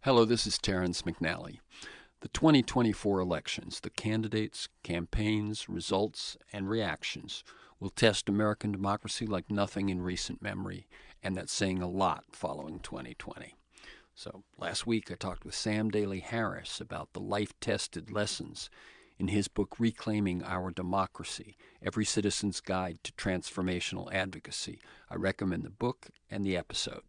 Hello, this is Terrence McNally. The 2024 elections, the candidates, campaigns, results, and reactions will test American democracy like nothing in recent memory, and that's saying a lot following 2020. So last week I talked with Sam Daly-Harris about the life-tested lessons in his book Reclaiming Our Democracy, Every Citizen's Guide to Transformational Advocacy. I recommend the book and the episode.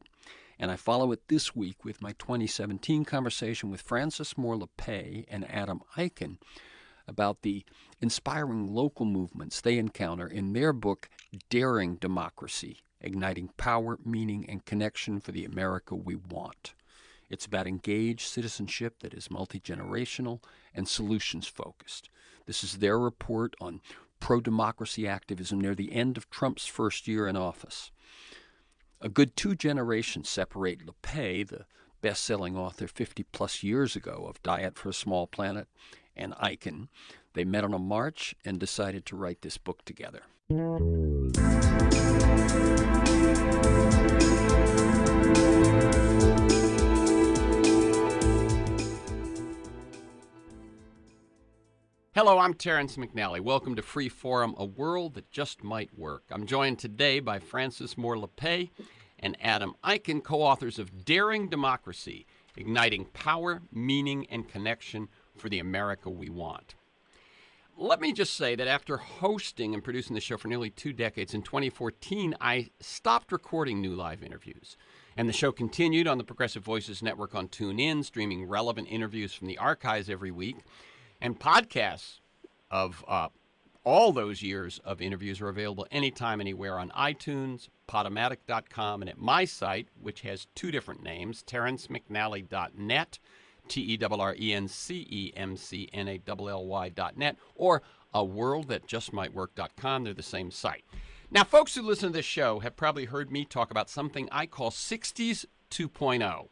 And I follow it this week with my 2017 conversation with Frances Moore LaPpE and Adam EICHEN about the inspiring local movements they encounter in their book, Daring Democracy, Igniting Power, Meaning, and Connection for the America We Want. It's about engaged citizenship that is multi-generational and solutions-focused. This is their report on pro-democracy activism near the end of Trump's first year in office. A good 2 generations separate LaPpE, the best-selling author 50-plus years ago of Diet for a Small Planet, and EICHEN. They met on a march and decided to write this book together. Hello, I'm Terrence McNally. Welcome to Free Forum, a world that just might work. I'm joined today by Frances Moore LaPpE and Adam EICHEN, co-authors of Daring Democracy, Igniting Power, Meaning, and Connection for the America We Want. Let me just say that after hosting and producing the show for nearly 2 decades, in 2014, I stopped recording new live interviews. And the show continued on the Progressive Voices Network on TuneIn, streaming relevant interviews from the archives every week. And podcasts of all those years of interviews are available anytime, anywhere on iTunes, Podomatic.com, and at my site, which has 2 different names, terrencemcnally.net, TERRENCEMCNALLY.net, or aworldthatjustmightwork.com. They're the same site. Now, folks who listen to this show have probably heard me talk about something I call 60s 2.0.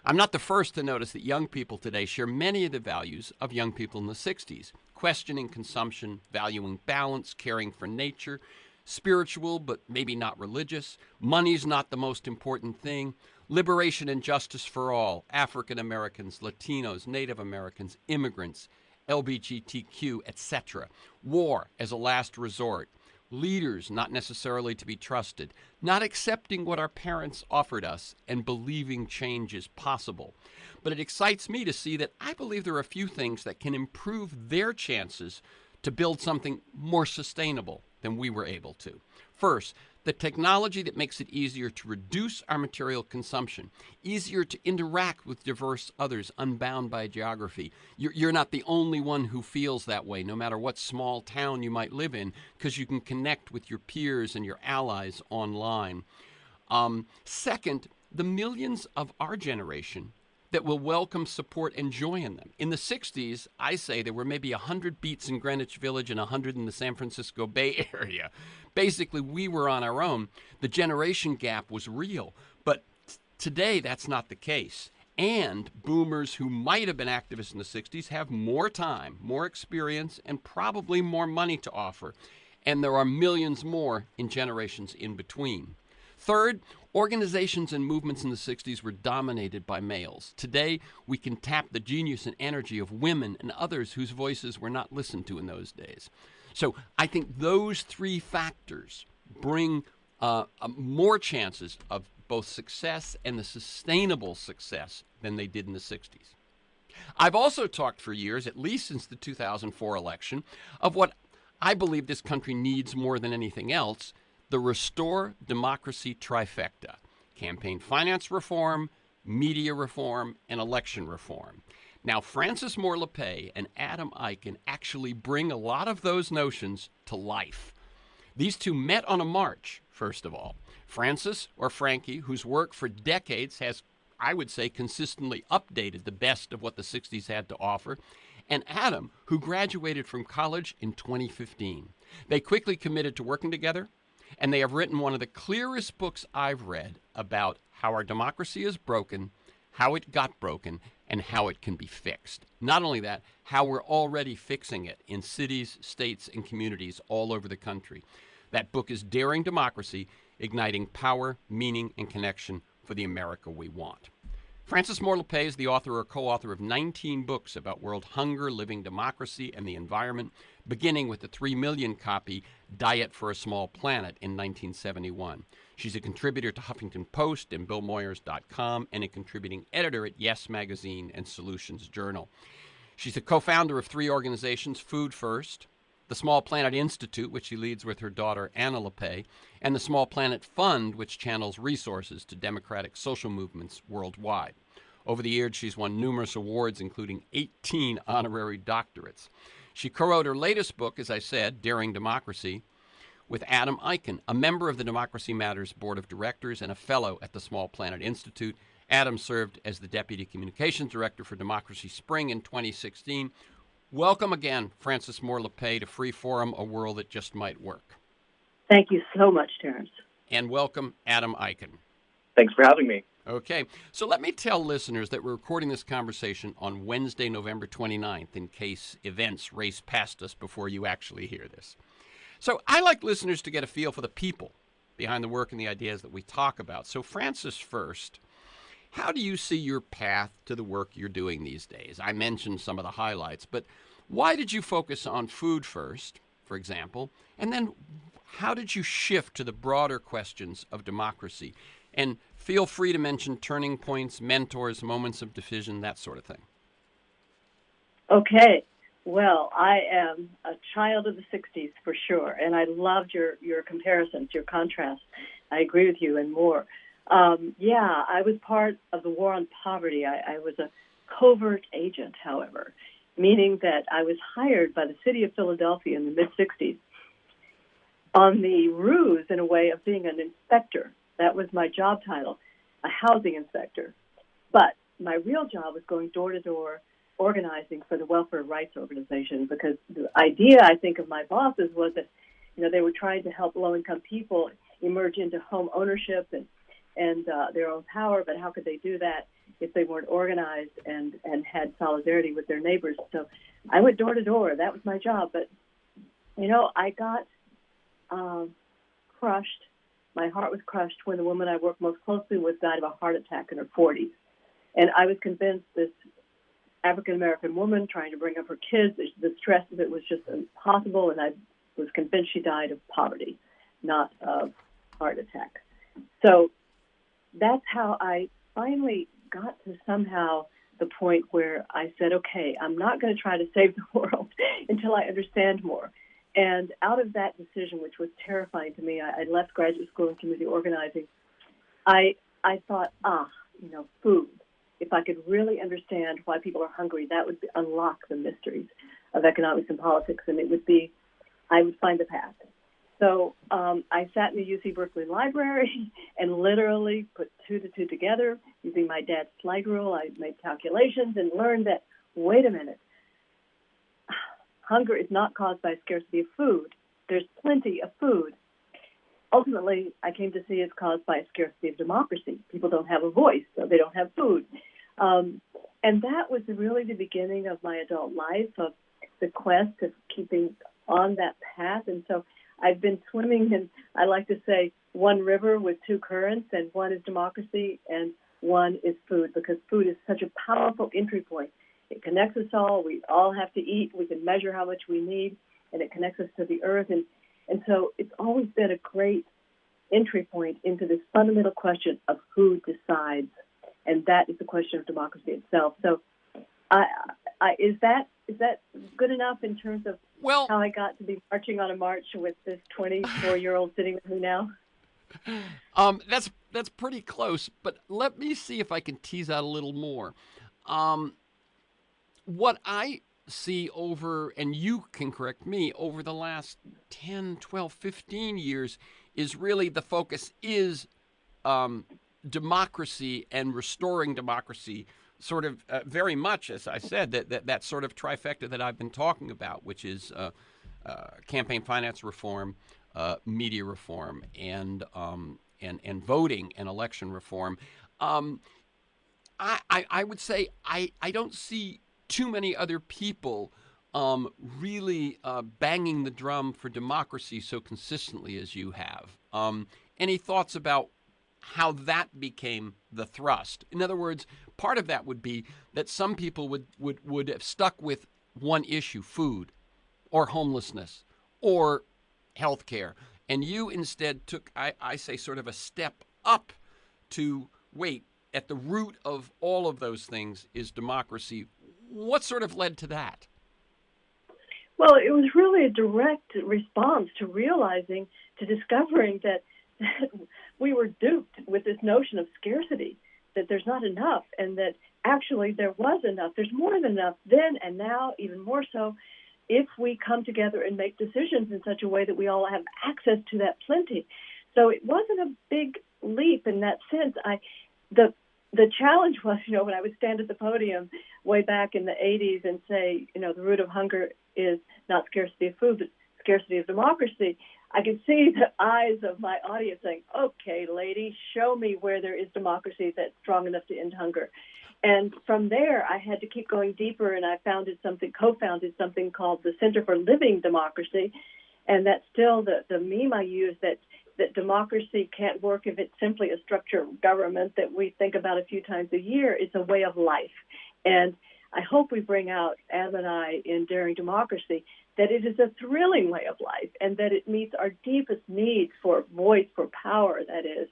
I'm not the first to notice that young people today share many of the values of young people in the 60s, questioning consumption, valuing balance, caring for nature, spiritual but maybe not religious, money's not the most important thing, liberation and justice for all, African Americans, Latinos, Native Americans, immigrants, LGBTQ, etc., war as a last resort, leaders not necessarily to be trusted, not accepting what our parents offered us and believing change is possible. But it excites me to see that I believe there are a few things that can improve their chances to build something more sustainable than we were able to. First, the technology that makes it easier to reduce our material consumption, easier to interact with diverse others unbound by geography. You're not the only one who feels that way, no matter what small town you might live in, because you can connect with your peers and your allies online. Second, the millions of our generation that will welcome, support, and joy in them. In the 60s, I say there were maybe 100 beats in Greenwich Village and 100 in the San Francisco Bay Area. Basically, we were on our own. The generation gap was real. But today, that's not the case. And boomers who might have been activists in the 60s have more time, more experience, and probably more money to offer. And there are millions more in generations in between. Third, organizations and movements in the 60s were dominated by males. Today, we can tap the genius and energy of women and others whose voices were not listened to in those days. So I think those 3 factors bring more chances of both success and the sustainable success than they did in the 60s. I've also talked for years, at least since the 2004 election, of what I believe this country needs more than anything else, the Restore Democracy trifecta: campaign finance reform, media reform, and election reform. Now, Frances Moore LaPpE and Adam EICHEN actually bring a lot of those notions to life. These 2 met on a march, first of all. Frances, or Frankie, whose work for decades has, I would say, consistently updated the best of what the 60s had to offer, and Adam, who graduated from college in 2015. They quickly committed to working together, and they have written one of the clearest books I've read about how our democracy is broken, how it got broken, and how it can be fixed. Not only that, how we're already fixing it in cities, states, and communities all over the country. That book is Daring Democracy, Igniting Power, Meaning, and Connection for the America We Want. Frances Moore LaPpे is the author or co-author of 19 books about world hunger, living democracy, and the environment, beginning with the 3 million copy Diet for a Small Planet in 1971. She's a contributor to Huffington Post and BillMoyers.com and a contributing editor at Yes Magazine and Solutions Journal. She's the co-founder of 3 organizations, Food First, the Small Planet Institute, which she leads with her daughter Anna LaPpé, and the Small Planet Fund, which channels resources to democratic social movements worldwide. Over the years, she's won numerous awards, including 18 honorary doctorates. She co-wrote her latest book, as I said, Daring Democracy, with Adam EICHEN, a member of the Democracy Matters Board of Directors and a fellow at the Small Planet Institute. Adam served as the Deputy Communications Director for Democracy Spring in 2016. Welcome again, Frances Moore LaPpé, to Free Forum, a world that just might work. Thank you so much, Terrence. And welcome, Adam EICHEN. Thanks for having me. Okay, so let me tell listeners that we're recording this conversation on Wednesday, November 29th, in case events race past us before you actually hear this. So I like listeners to get a feel for the people behind the work and the ideas that we talk about. So Frances, first, how do you see your path to the work you're doing these days? I mentioned some of the highlights, but why did you focus on food first, for example? And then how did you shift to the broader questions of democracy? And feel free to mention turning points, mentors, moments of decision, that sort of thing. Okay. Well, I am a child of the 60s for sure, and I loved your comparisons, your contrasts. I agree with you and more. I was part of the war on poverty. I was a covert agent, however, meaning that I was hired by the city of Philadelphia in the mid-60s on the ruse, in a way, of being an inspector. That was my job title, a housing inspector. But my real job was going door to door, organizing for the Welfare Rights Organization, because the idea, I think, of my bosses was that, they were trying to help low-income people emerge into home ownership and their own power, but how could they do that if they weren't organized and had solidarity with their neighbors? So I went door to door. That was my job. But, I got crushed. My heart was crushed when the woman I worked most closely with died of a heart attack in her 40s. And I was convinced this African-American woman trying to bring up her kids, the stress of it was just impossible, and I was convinced she died of poverty, not of heart attack. So that's how I finally got to somehow the point where I said, okay, I'm not going to try to save the world until I understand more. And out of that decision, which was terrifying to me, I left graduate school and community organizing. I thought, food. If I could really understand why people are hungry, that would unlock the mysteries of economics and politics, and I would find the path. So I sat in the UC Berkeley Library and literally put 2 to 2 together using my dad's slide rule. I made calculations and learned that, wait a minute, hunger is not caused by scarcity of food. There's plenty of food. Ultimately, I came to see it's caused by a scarcity of democracy. People don't have a voice, so they don't have food. And that was really the beginning of my adult life, of the quest of keeping on that path. And so I've been swimming in, I like to say, one river with 2 currents, and one is democracy and one is food, because food is such a powerful entry point. It connects us all. We all have to eat. We can measure how much we need, and it connects us to the earth. And so it's always been a great entry point into this fundamental question of who decides, and that is the question of democracy itself. So is that good enough in terms of how I got to be marching on a march with this 24-year-old sitting with me now? That's pretty close, but let me see if I can tease out a little more. What I see over, and you can correct me, over the last 10, 12, 15 years is really the focus is democracy and restoring democracy, sort of very much, as I said, that sort of trifecta that I've been talking about, which is campaign finance reform, media reform, and voting and election reform. I would say I don't see too many other people really banging the drum for democracy so consistently as you have. Any thoughts about how that became the thrust. In other words, part of that would be that some people would have stuck with one issue, food or homelessness or healthcare. And you instead took, I say, sort of a step up to wait, at the root of all of those things is democracy. What sort of led to that? Well, it was really a direct response to discovering that we were duped with this notion of scarcity, that there's not enough, and that actually there was enough. There's more than enough then and now, even more so, if we come together and make decisions in such a way that we all have access to that plenty. So it wasn't a big leap in that sense. The challenge was, when I would stand at the podium way back in the 80s and say, the root of hunger is not scarcity of food, but scarcity of democracy, I could see the eyes of my audience saying, okay, lady, show me where there is democracy that's strong enough to end hunger. And from there, I had to keep going deeper, and I co-founded something called the Center for Living Democracy. And that's still the meme I use, that democracy can't work if it's simply a structure of government that we think about a few times a year. It's a way of life. And I hope we bring out, Adam and I, in Daring Democracy, that it is a thrilling way of life and that it meets our deepest needs for voice, for power, that is,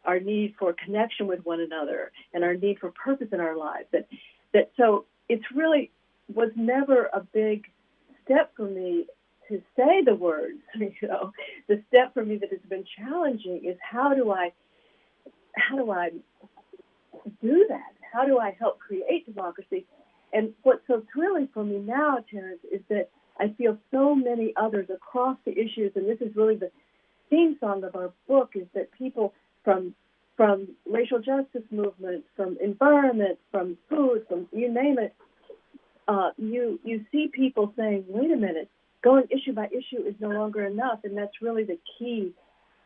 our need for connection with one another and our need for purpose in our lives. So it's really was never a big step for me to say the words. The step for me that has been challenging is how do I do that? How do I help create democracy? And what's so thrilling for me now, Terrence, is that I feel so many others across the issues, and this is really the theme song of our book, is that people from racial justice movements, from environment, from food, from you name it, you see people saying, wait a minute, going issue by issue is no longer enough, and that's really the key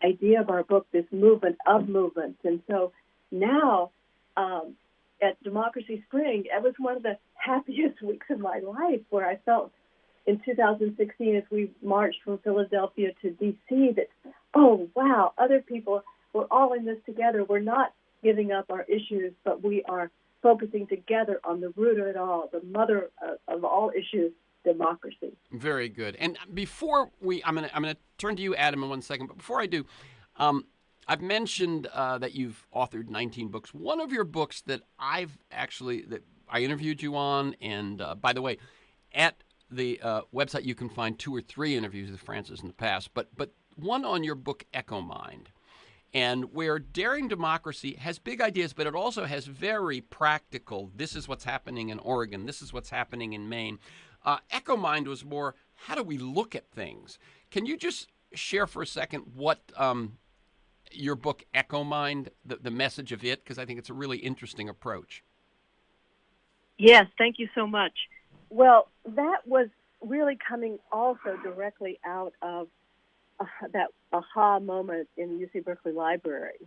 idea of our book, this movement of movements. And so now at Democracy Spring, it was one of the happiest weeks of my life, where I felt in 2016 as we marched from Philadelphia to D.C. that, oh, wow, other people, we're all in this together. We're not giving up our issues, but we are focusing together on the root of it all, the mother of all issues, democracy. Very good. And before I'm gonna turn to you, Adam, in 1 second. But before I do, I've mentioned that you've authored 19 books. One of your books that I interviewed you on, and by the way, at the website you can find 2 or 3 interviews with Frances in the past, but one on your book, Echo Mind, and where Daring Democracy has big ideas, but it also has very practical, this is what's happening in Oregon, this is what's happening in Maine. Echo Mind was more, how do we look at things? Can you just share for a second what your book, Echo Mind, the message of it, because I think it's a really interesting approach. Yes, thank you so much. Well, that was really coming also directly out of that aha moment in UC Berkeley Library,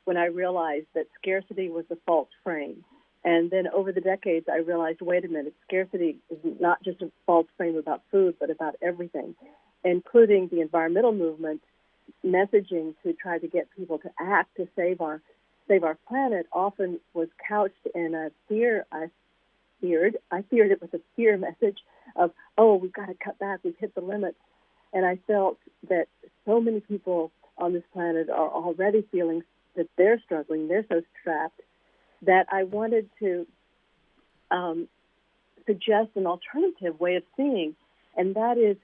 when I realized that scarcity was a false frame. And then over the decades, I realized, wait a minute, scarcity is not just a false frame about food, but about everything, including the environmental movement messaging to try to get people to act to save our planet often was couched in a fear. I feared it was a fear message of, oh, we've got to cut back, we've hit the limits. And I felt that so many people on this planet are already feeling that they're struggling, they're so trapped, that I wanted to suggest an alternative way of seeing, and that is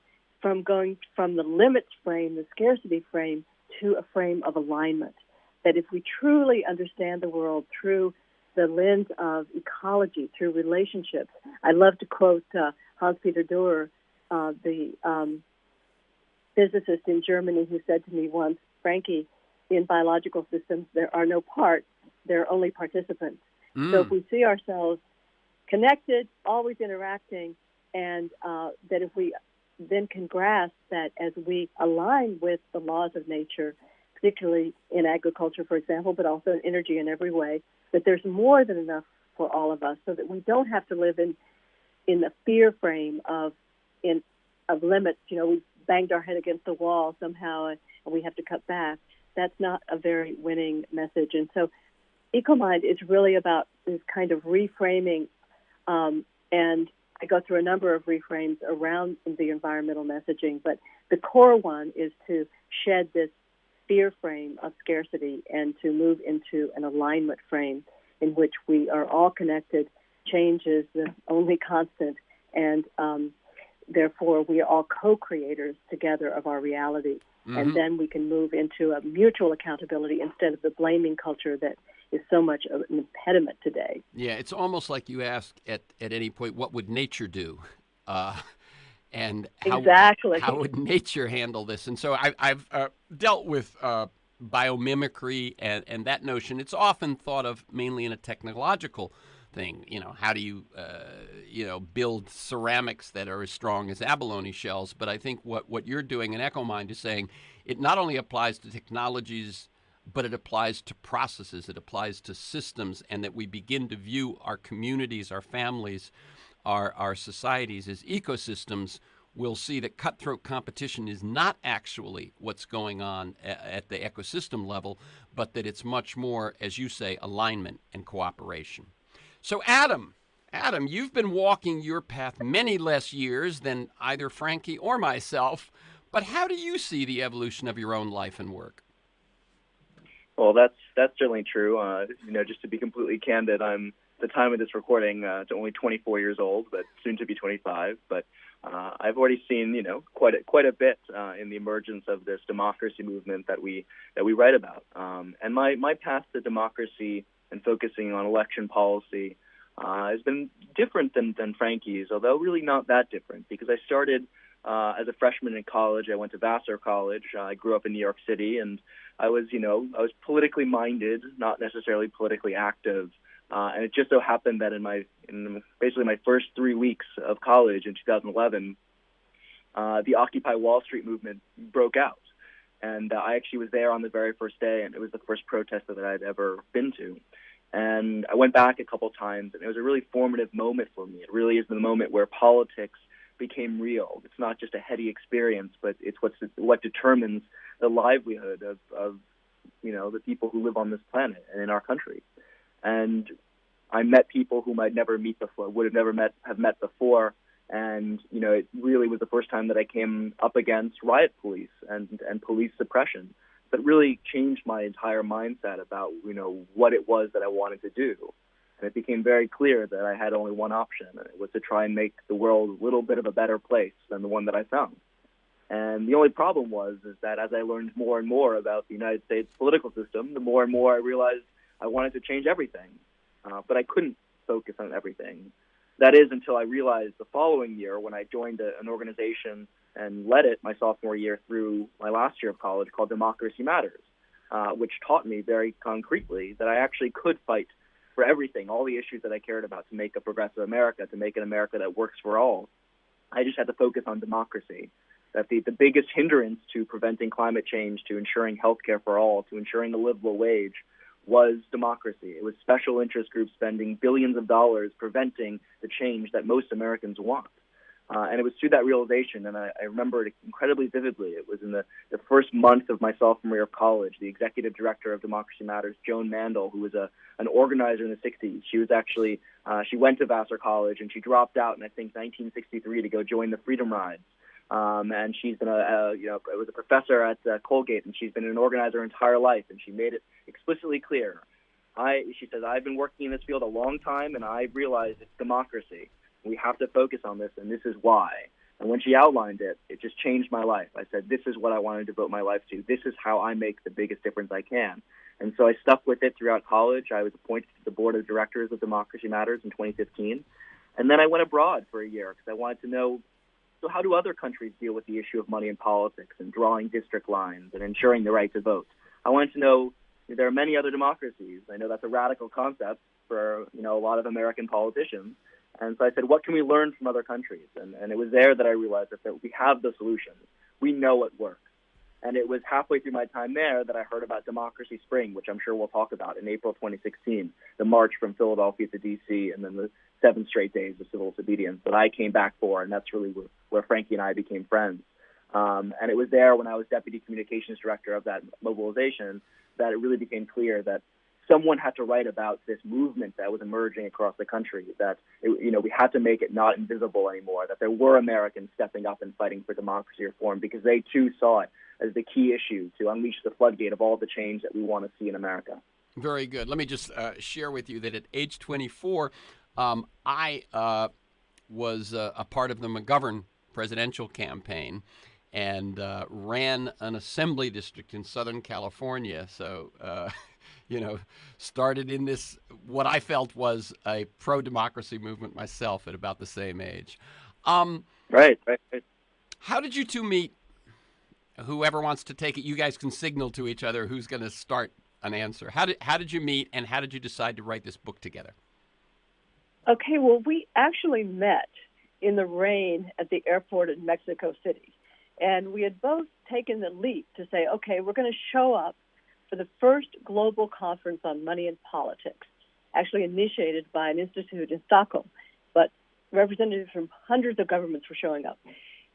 from going from the limits frame, the scarcity frame, to a frame of alignment. That if we truly understand the world through the lens of ecology, through relationships. I love to quote Hans-Peter Durer, the physicist in Germany, who said to me once, Frankie, in biological systems, there are no parts, there are only participants. So if we see ourselves connected, always interacting, and that if we then can grasp that as we align with the laws of nature, particularly in agriculture, for example, but also in energy in every way, that there's more than enough for all of us, so that we don't have to live in the fear frame of limits. You know, we banged our head against the wall somehow, and we have to cut back. that's not a very winning message. And so EcoMind is really about this kind of reframing, and I go through a number of reframes around the environmental messaging, but the core one is to shed this fear frame of scarcity and to move into an alignment frame in which we are all connected. Change is the only constant, and therefore we are all co-creators together of our reality. Mm-hmm. And then we can move into a mutual accountability instead of the blaming culture that is so much of an impediment today. Yeah, it's almost like you ask at any point, what would nature do? And how would nature handle this? And so I've dealt with biomimicry and that notion. It's often thought of mainly in a technological thing. How do you, build ceramics that are as strong as abalone shells? But I think what you're doing in EcoMind is saying it not only applies to technologies, but it applies to processes, it applies to systems, and that we begin to view our communities, our families, our societies as ecosystems. We'll see that cutthroat competition is not actually what's going on at the ecosystem level, but that it's much more, as you say, alignment and cooperation. So Adam, you've been walking your path many less years than either Frankie or myself, but how do you see the evolution of your own life and work? Well, that's certainly true. Just to be completely candid, I'm at the time of this recording only 24 years old, but soon to be 25. But I've already seen, quite a bit in the emergence of this democracy movement that we write about. And my path to democracy and focusing on election policy has been different than Frankie's, although really not that different, because I started as a freshman in college. I went to Vassar College. I grew up in New York City, and I was politically minded, not necessarily politically active. And it just so happened that in basically my first 3 weeks of college in 2011, the Occupy Wall Street movement broke out. And I actually was there on the very first day, and it was the first protest that I'd ever been to. And I went back a couple times, and it was a really formative moment for me. It really is the moment where politics became real. It's not just a heady experience, but it's what determines the livelihood of the people who live on this planet and in our country. And I met people whom I'd never met before, have met before, and it really was the first time that I came up against riot police and police suppression. That really changed my entire mindset about what it was that I wanted to do. And it became very clear that I had only one option, and it was to try and make the world a little bit of a better place than the one that I found. And the only problem is that as I learned more and more about the United States political system, the more and more I realized I wanted to change everything. But I couldn't focus on everything. That is until I realized the following year when I joined an organization and led it my sophomore year through my last year of college called Democracy Matters, which taught me very concretely that I actually could fight for everything, all the issues that I cared about, to make a progressive America, to make an America that works for all. I just had to focus on democracy. That the biggest hindrance to preventing climate change, to ensuring health care for all, to ensuring a livable wage, was democracy. It was special interest groups spending billions of dollars preventing the change that most Americans want. And it was through that realization, and I remember it incredibly vividly. It was in the first month of my sophomore year of college. The executive director of Democracy Matters, Joan Mandel, who was an organizer in the 60s, she was actually, she went to Vassar College, and she dropped out in, I think, 1963 to go join the Freedom Rides. And she's been was a professor at Colgate, and she's been an organizer her entire life, and she made it explicitly clear. She says, I've been working in this field a long time, and I realized it's democracy. We have to focus on this, and this is why. And when she outlined it, it just changed my life. I said, this is what I want to devote my life to. This is how I make the biggest difference I can. And so I stuck with it throughout college. I was appointed to the board of directors of Democracy Matters in 2015. And then I went abroad for a year because I wanted to know, so how do other countries deal with the issue of money in politics and drawing district lines and ensuring the right to vote? I wanted to know, there are many other democracies. I know that's a radical concept for a lot of American politicians. And so I said, what can we learn from other countries? And it was there that I realized that we have the solutions. We know what works. And it was halfway through my time there that I heard about Democracy Spring, which I'm sure we'll talk about, in April 2016, the march from Philadelphia to D.C., and then the 7 straight days of civil disobedience that I came back for, and that's really where Frankie and I became friends. And it was there when I was deputy communications director of that mobilization that it really became clear that someone had to write about this movement that was emerging across the country, that we had to make it not invisible anymore, that there were Americans stepping up and fighting for democracy reform because they too saw it as the key issue to unleash the floodgate of all the change that we want to see in America. Very good. Let me just share with you that at age 24, I was a part of the McGovern presidential campaign and ran an assembly district in Southern California. So, started in this, what I felt was a pro-democracy movement myself at about the same age. Right. How did you two meet? Whoever wants to take it, you guys can signal to each other who's going to start an answer. How did you meet, and how did you decide to write this book together? Okay, well, we actually met in the rain at the airport in Mexico City. And we had both taken the leap to say, okay, we're going to show up for the first global conference on money and politics, actually initiated by an institute in Stockholm. But representatives from hundreds of governments were showing up.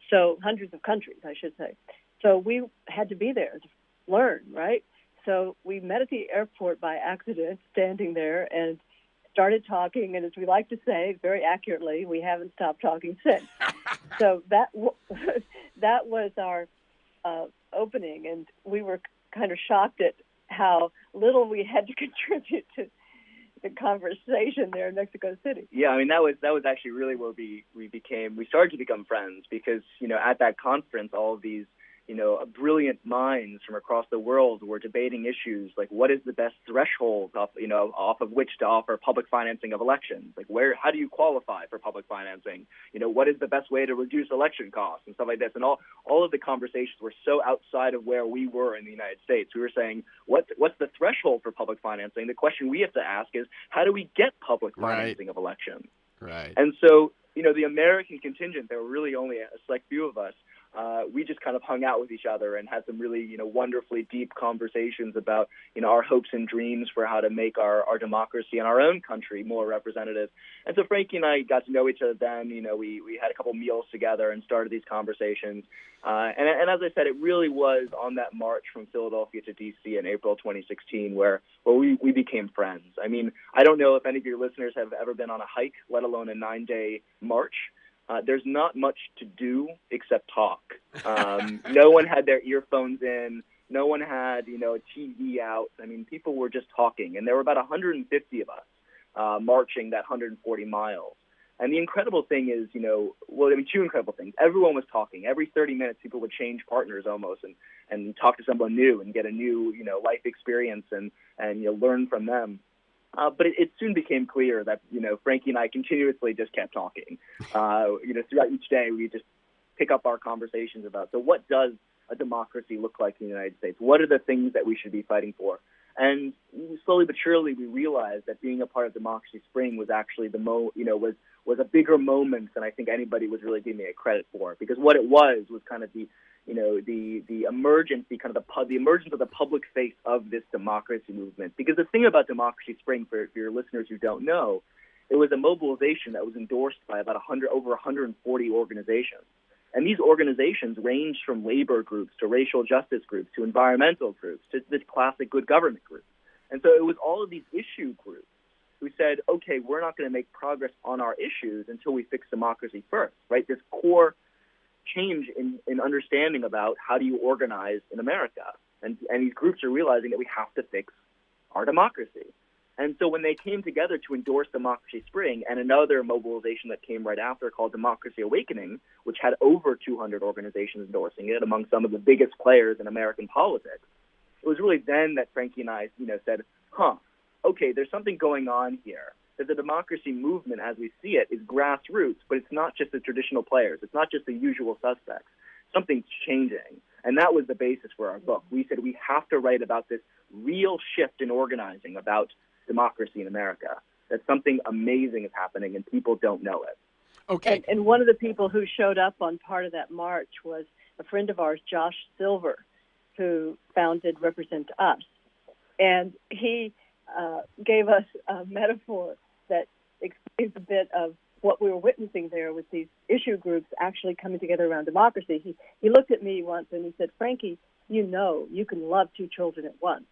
So hundreds of countries, I should say. So we had to be there to learn, right? So we met at the airport by accident, standing there, and started talking. And as we like to say, very accurately, we haven't stopped talking since. So that was our opening, and we were kind of shocked at how little we had to contribute to the conversation there in Mexico City. Yeah, I mean, that was actually really where we started to become friends because, at that conference, all of these, brilliant minds from across the world were debating issues like what is the best threshold off of which to offer public financing of elections? Like how do you qualify for public financing? What is the best way to reduce election costs and stuff like this? And all of the conversations were so outside of where we were in the United States. We were saying, what's the threshold for public financing? The question we have to ask is, how do we get public financing of elections? Right. And so, the American contingent, there were really only a select few of us. We just kind of hung out with each other and had some really, wonderfully deep conversations about, our hopes and dreams for how to make our democracy in our own country more representative. And so Frankie and I got to know each other then. We had a couple meals together and started these conversations. And as I said, it really was on that march from Philadelphia to D.C. in April 2016 where we became friends. I mean, I don't know if any of your listeners have ever been on a hike, let alone a 9-day march. There's not much to do except talk. No one had their earphones in. No one had, a TV out. I mean, people were just talking. And there were about 150 of us marching that 140 miles. And the incredible thing is, two incredible things. Everyone was talking. Every 30 minutes, people would change partners almost and talk to someone new and get a new, life experience and learn from them. But it soon became clear that, Frankie and I continuously just kept talking. Throughout each day, we just pick up our conversations about, so what does a democracy look like in the United States? What are the things that we should be fighting for? And slowly but surely, we realized that being a part of Democracy Spring was actually was a bigger moment than I think anybody was really giving it credit for. Because what it was kind of the emergence, the emergence of the public face of this democracy movement. Because the thing about Democracy Spring, for your listeners who don't know, it was a mobilization that was endorsed by about over 140 organizations. And these organizations ranged from labor groups to racial justice groups to environmental groups to this classic good government group. And so it was all of these issue groups who said, okay, we're not going to make progress on our issues until we fix democracy first, right? This core change in understanding about how do you organize in America. And these groups are realizing that we have to fix our democracy. And so when they came together to endorse Democracy Spring and another mobilization that came right after called Democracy Awakening, which had over 200 organizations endorsing it among some of the biggest players in American politics, it was really then that Frankie and I, said, okay, there's something going on here. That the democracy movement, as we see it, is grassroots, but it's not just the traditional players. It's not just the usual suspects. Something's changing. And that was the basis for our book. We said we have to write about this real shift in organizing about democracy in America, that something amazing is happening and people don't know it. Okay. And one of the people who showed up on part of that march was a friend of ours, Josh Silver, who founded Represent Us. And he gave us a metaphor that explains a bit of what we were witnessing there was these issue groups actually coming together around democracy. He looked at me once and he said, "Frankie, you know you can love two children at once."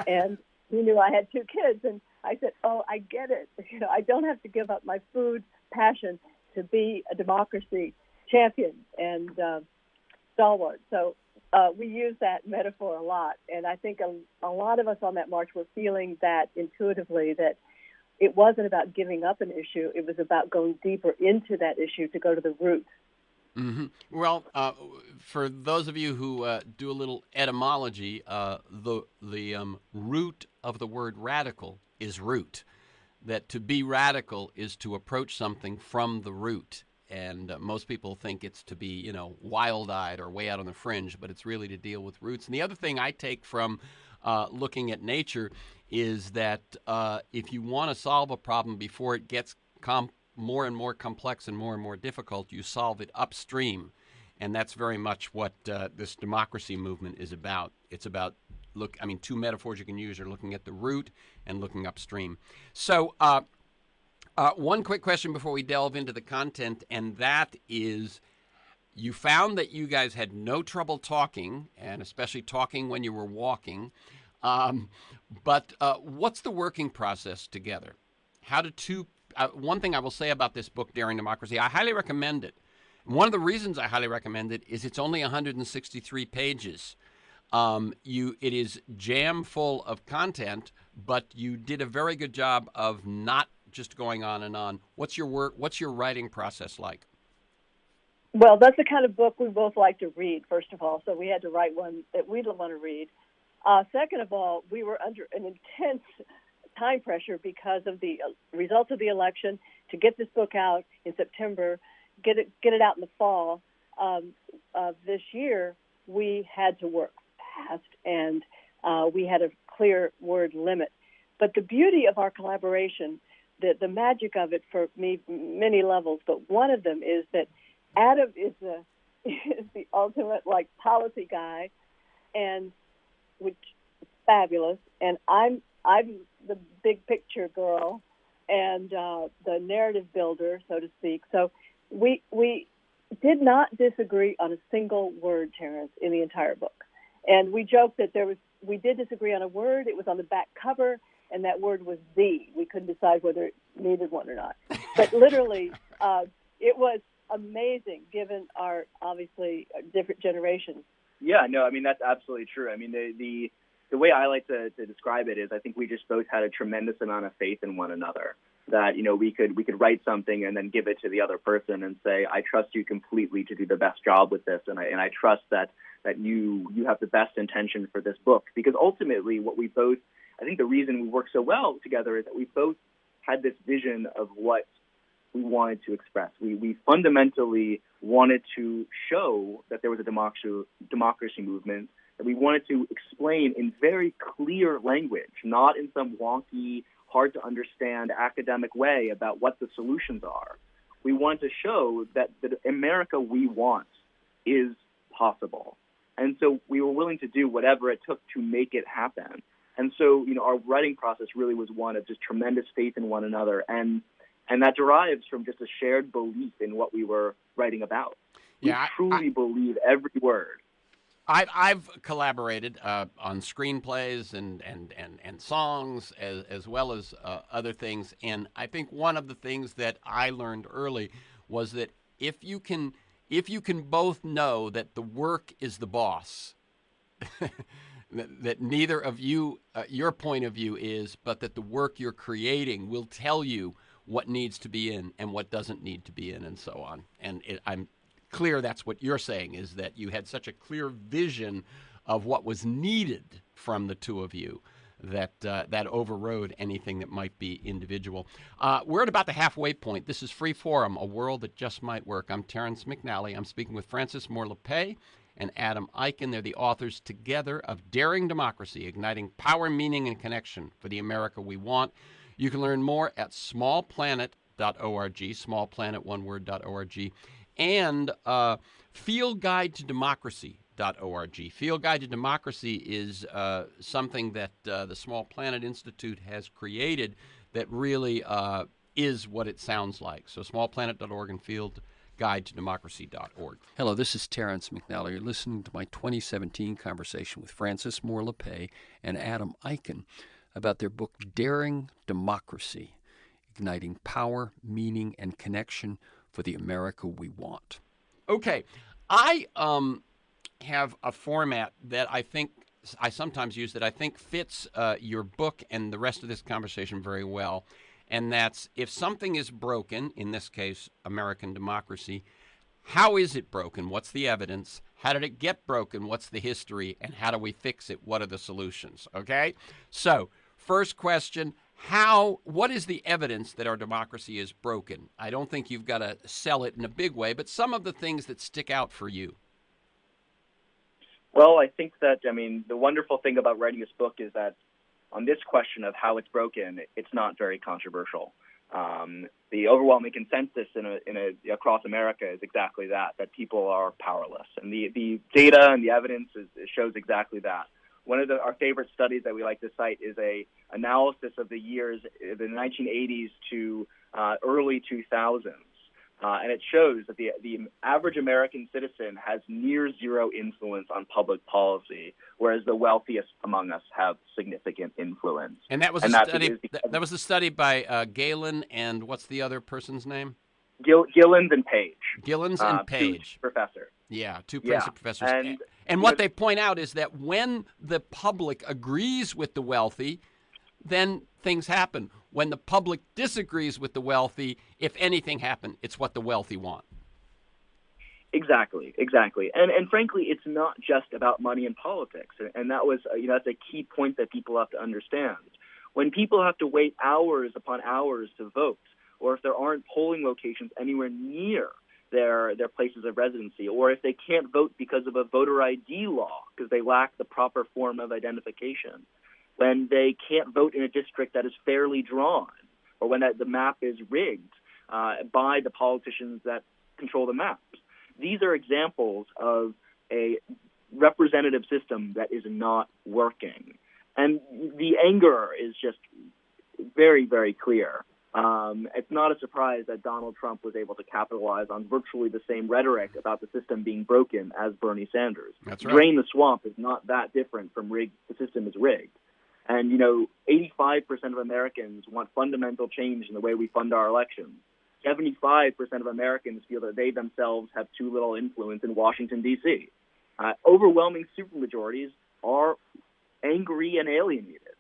And he knew I had two kids. And I said, "Oh, I get it. You know, I don't have to give up my food passion to be a democracy champion and stalwart." So we use that metaphor a lot. And I think a lot of us on that march were feeling that intuitively, that it wasn't about giving up an issue. It was about going deeper into that issue to go to the root. Mm-hmm. Well, for those of you who do a little etymology, the root of the word radical is root. That to be radical is to approach something from the root. And most people think it's to be, you know, wild-eyed or way out on the fringe, but it's really to deal with roots. And the other thing I take from looking at nature is that if you want to solve a problem before it gets more and more complex and more difficult, you solve it upstream. And that's very much what this democracy movement is about. It's about, two metaphors you can use are looking at the root and looking upstream. So one quick question before we delve into the content, and that is, you found that you guys had no trouble talking, and especially talking when you were walking. But what's the working process together? How do two? One thing I will say about this book, Daring Democracy, I highly recommend it. One of the reasons I highly recommend it is it's only 163 pages. It is jam full of content, but you did a very good job of not just going on and on. What's your writing process like? Well, that's the kind of book we both like to read, first of all, so we had to write one that we don't want to read. Second of all, we were under an intense time pressure because of the results of the election to get this book out in September, get it out in the fall of this year. We had to work fast, and we had a clear word limit. But the beauty of our collaboration, the magic of it for me, many levels, but one of them is that Adam is the ultimate policy guy, and which is fabulous, and I'm the big picture girl and the narrative builder, so to speak. So we did not disagree on a single word, Terrence, in the entire book. And we joked that we did disagree on a word. It was on the back cover, and that word was "the." We couldn't decide whether it needed one or not. But literally, it was amazing given our, obviously, different generations. Yeah, no, I mean, that's absolutely true. I mean, the way I like to describe it is I think we just both had a tremendous amount of faith in one another, that, you know, we could write something and then give it to the other person and say, "I trust you completely to do the best job with this, and I trust that you have the best intention for this book." Because ultimately what we both, I think the reason we work so well together is that we both had this vision of what we wanted to express. We fundamentally wanted to show that there was a democracy movement, that we wanted to explain in very clear language, not in some wonky, hard-to-understand academic way about what the solutions are. We wanted to show that the America we want is possible. And so we were willing to do whatever it took to make it happen. And so, you know, our writing process really was one of just tremendous faith in one another, and that derives from just a shared belief in what we were writing about. We truly believe every word. I've collaborated on screenplays and songs as well as other things, and I think one of the things that I learned early was that if you can both know that the work is the boss, that neither of you your point of view is, but that the work you're creating will tell you what needs to be in and what doesn't need to be in, and so on. And I'm clear that's what you're saying, is that you had such a clear vision of what was needed from the two of you that that overrode anything that might be individual. We're at about the halfway point. This is Free Forum, a world that just might work. I'm Terrence McNally. I'm speaking with Francis Moore LAPPE and Adam EICHEN. They're the authors together of Daring Democracy, Igniting Power, Meaning, and Connection for the America We Want. You can learn more at smallplanet.org, smallplanet, one word.org, and Field Guide to Democracy.org. Field Guide to Democracy is something that the Small Planet Institute has created that really is what it sounds like. So smallplanet.org and fieldguidetodemocracy.org. Hello, this is Terrence McNally. You're listening to my 2017 conversation with Frances Moore LaPpे and Adam EICHEN about their book, Daring Democracy, Igniting Power, Meaning, and Connection for the America We Want. Okay, I have a format that I think I sometimes use that I think fits your book and the rest of this conversation very well, and that's if something is broken, in this case, American democracy, how is it broken? What's the evidence? How did it get broken? What's the history? And how do we fix it? What are the solutions? Okay? So, first question, what is the evidence that our democracy is broken? I don't think you've got to sell it in a big way, but some of the things that stick out for you. Well, I think that, the wonderful thing about writing this book is that on this question of how it's broken, it's not very controversial. The overwhelming consensus across America is exactly that people are powerless. And the data and the evidence shows exactly that. One of our favorite studies that we like to cite is a analysis of the years, the 1980s to early 2000s. And it shows that the average American citizen has near zero influence on public policy, whereas the wealthiest among us have significant influence. And that was that was a study by Galen and what's the other person's name? Gillens and Page. Gillens and Page. Two professors. Yeah, two professors. And what they point out is that when the public agrees with the wealthy, then things happen. When the public disagrees with the wealthy, if anything happens, it's what the wealthy want. Exactly. And frankly, it's not just about money and politics. And that was, that's a key point that people have to understand. When people have to wait hours upon hours to vote, or if there aren't polling locations anywhere near their places of residency, or if they can't vote because of a voter ID law because they lack the proper form of identification, when they can't vote in a district that is fairly drawn, or when the map is rigged by the politicians that control the maps. These are examples of a representative system that is not working. And the anger is just very, very clear. It's not a surprise that Donald Trump was able to capitalize on virtually the same rhetoric about the system being broken as Bernie Sanders. That's right. Drain the swamp is not that different from the system is rigged. And, 85% of Americans want fundamental change in the way we fund our elections. 75% of Americans feel that they themselves have too little influence in Washington, D.C. Overwhelming supermajorities are angry and alienated.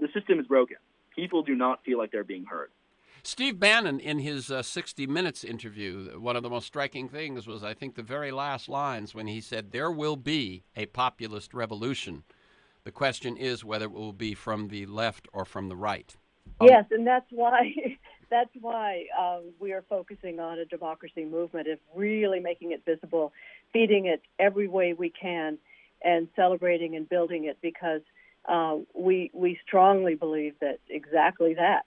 The system is broken. People do not feel like they're being heard. Steve Bannon, in his 60 Minutes interview, one of the most striking things was, I think, the very last lines when he said, "There will be a populist revolution. The question is whether it will be from the left or from the right." Yes, and that's why we are focusing on a democracy movement of really making it visible, feeding it every way we can, and celebrating and building it, because we strongly believe that exactly that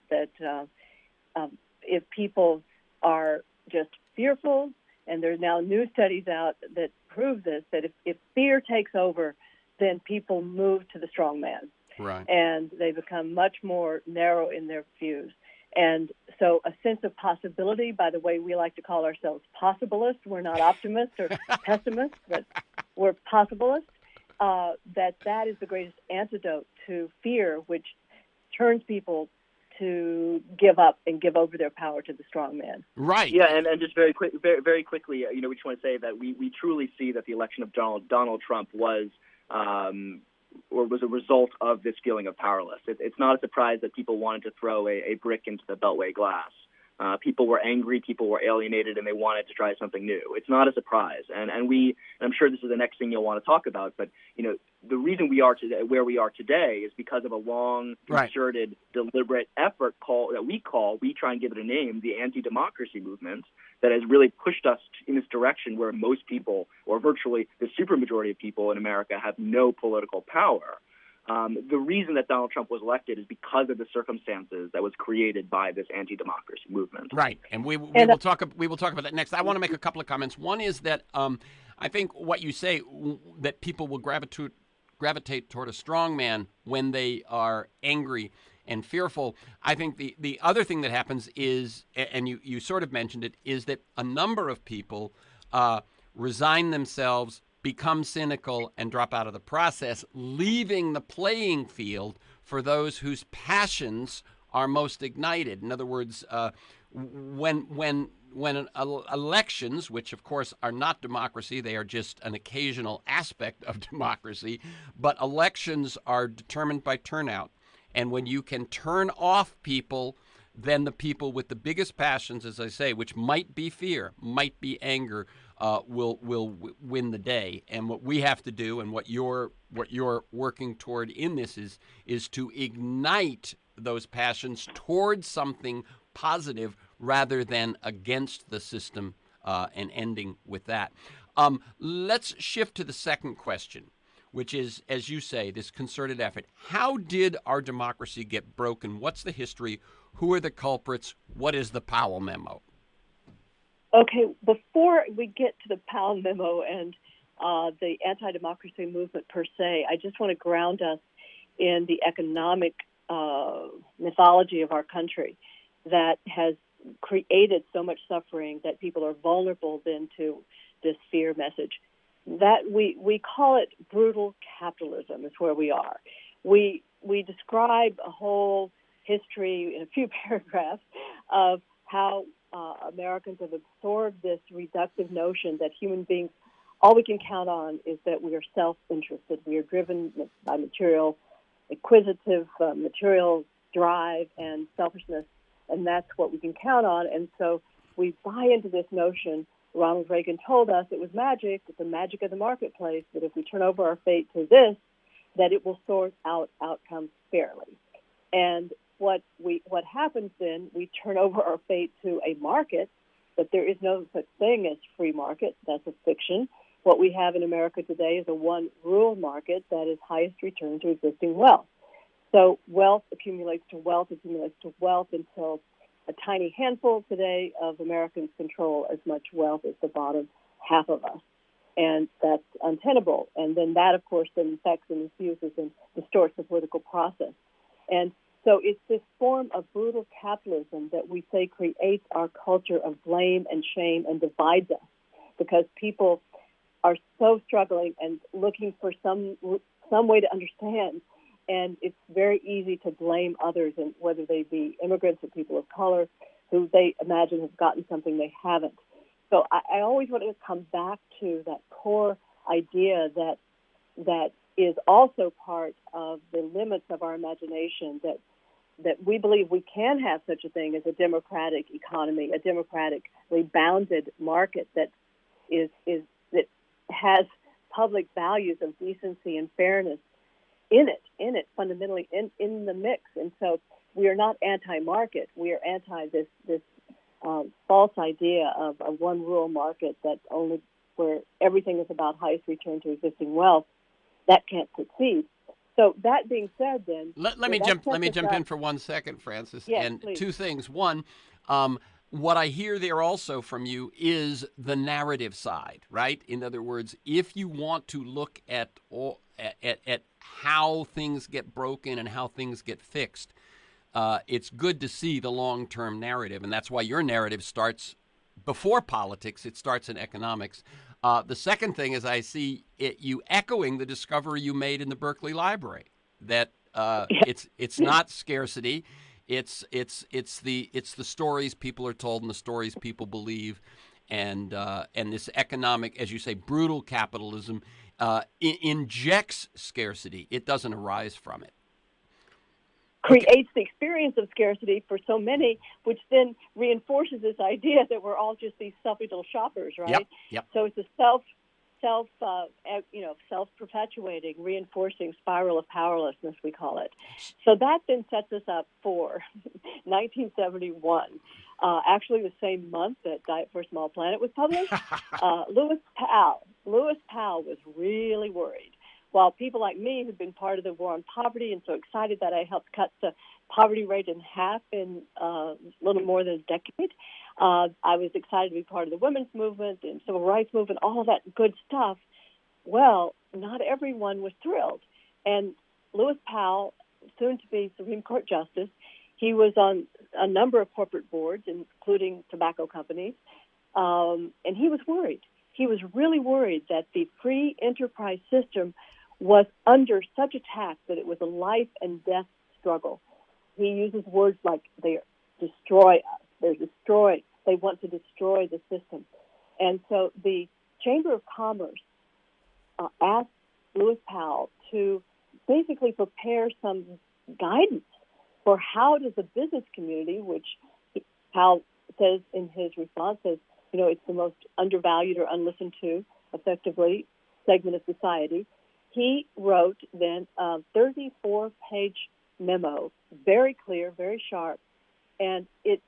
if people are just fearful, and there's now new studies out that prove this, that if fear takes over, then people move to the strong man. Right. And they become much more narrow in their views. And so a sense of possibility, by the way, we like to call ourselves possibilists. We're not optimists or pessimists, but we're possibilists. That is the greatest antidote to fear, which turns people to give up and give over their power to the strong man. Right. Yeah, and just very quickly, we just want to say that we truly see that the election of Donald Trump was a result of this feeling of powerless. It's not a surprise that people wanted to throw a brick into the Beltway glass. People were angry, people were alienated, and they wanted to try something new. It's not a surprise, and I'm sure this is the next thing you'll want to talk about. But the reason we are where we are today is because of a long, concerted, deliberate effort we try and give it a name, the anti-democracy movement, that has really pushed us in this direction where most people, or virtually the supermajority of people in America, have no political power. The reason that Donald Trump was elected is because of the circumstances that was created by this anti-democracy movement. Right, and we will talk about that next. I want to make a couple of comments. One is that I think what you say, that people will gravitate toward a strong man when they are angry, and fearful. I think the other thing that happens is, and you sort of mentioned it, is that a number of people resign themselves, become cynical, and drop out of the process, leaving the playing field for those whose passions are most ignited. In other words, when elections, which of course are not democracy, they are just an occasional aspect of democracy, but elections are determined by turnout. And when you can turn off people, then the people with the biggest passions, as I say, which might be fear, might be anger, will win the day. And what we have to do, and what you're working toward in this, is to ignite those passions towards something positive rather than against the system, and ending with that. Let's shift to the second question, which is, as you say, this concerted effort. How did our democracy get broken? What's the history? Who are the culprits? What is the Powell memo? Okay, before we get to the Powell memo and the anti-democracy movement per se, I just want to ground us in the economic mythology of our country that has created so much suffering that people are vulnerable then to this fear message. That we call it brutal capitalism is where we are. We describe a whole history in a few paragraphs of how Americans have absorbed this reductive notion that human beings, all we can count on is that we are self-interested. We are driven by material, acquisitive material drive and selfishness, and that's what we can count on. And so we buy into this notion. Ronald Reagan told us it was magic, it's the magic of the marketplace, that if we turn over our fate to this, that it will sort out outcomes fairly. And what happens then, we turn over our fate to a market, but there is no such thing as free market. That's a fiction. What we have in America today is a one-rule market that is highest return to existing wealth. So wealth accumulates to wealth until a tiny handful today of Americans control as much wealth as the bottom half of us. And that's untenable. And then that, of course, then affects and infuses and distorts the political process. And so it's this form of brutal capitalism that we say creates our culture of blame and shame and divides us, because people are so struggling and looking for some way to understand. And it's very easy to blame others, and whether they be immigrants or people of color who they imagine have gotten something they haven't. So I always want to come back to that core idea that is also part of the limits of our imagination, that we believe we can have such a thing as a democratic economy, a democratically bounded market that has public values of decency and fairness in it, fundamentally in the mix. And so we are not anti-market. We are anti this false idea of a one-rule market that only where everything is about highest return to existing wealth. That can't succeed. So that being said, then let me jump in for 1 second, Frances. Yes, and please. Two things. One, what I hear there also from you is the narrative side, right? In other words, if you want to look at how things get broken and how things get fixed, it's good to see the long-term narrative, and that's why your narrative starts before politics. It starts in economics. The second thing is I see you echoing the discovery you made in the Berkeley Library, that it's not scarcity, it's the stories people are told and the stories people believe, and this economic, as you say, brutal capitalism injects scarcity. It doesn't arise from it. Creates the experience of scarcity for so many, which then reinforces this idea that we're all just these selfish little shoppers, right? Yep. So it's a self-perpetuating, reinforcing spiral of powerlessness, we call it. So that then sets us up for 1971. Actually, the same month that Diet for a Small Planet was published, Lewis Powell was really worried. While people like me who'd been part of the war on poverty and so excited that I helped cut the poverty rate in half in a little more than a decade, I was excited to be part of the women's movement and civil rights movement, all of that good stuff. Well, not everyone was thrilled. And Lewis Powell soon-to-be Supreme Court justice. He was on a number of corporate boards, including tobacco companies, and he was worried. He was really worried that the free enterprise system was under such attack that it was a life and death struggle. He uses words like they destroy us, they want to destroy the system. And so the Chamber of Commerce asked Lewis Powell to basically prepare some guidance for how does the business community, which Powell says in his response, says, it's the most undervalued or unlistened to, effectively, segment of society. He wrote then a 34-page memo, very clear, very sharp, and it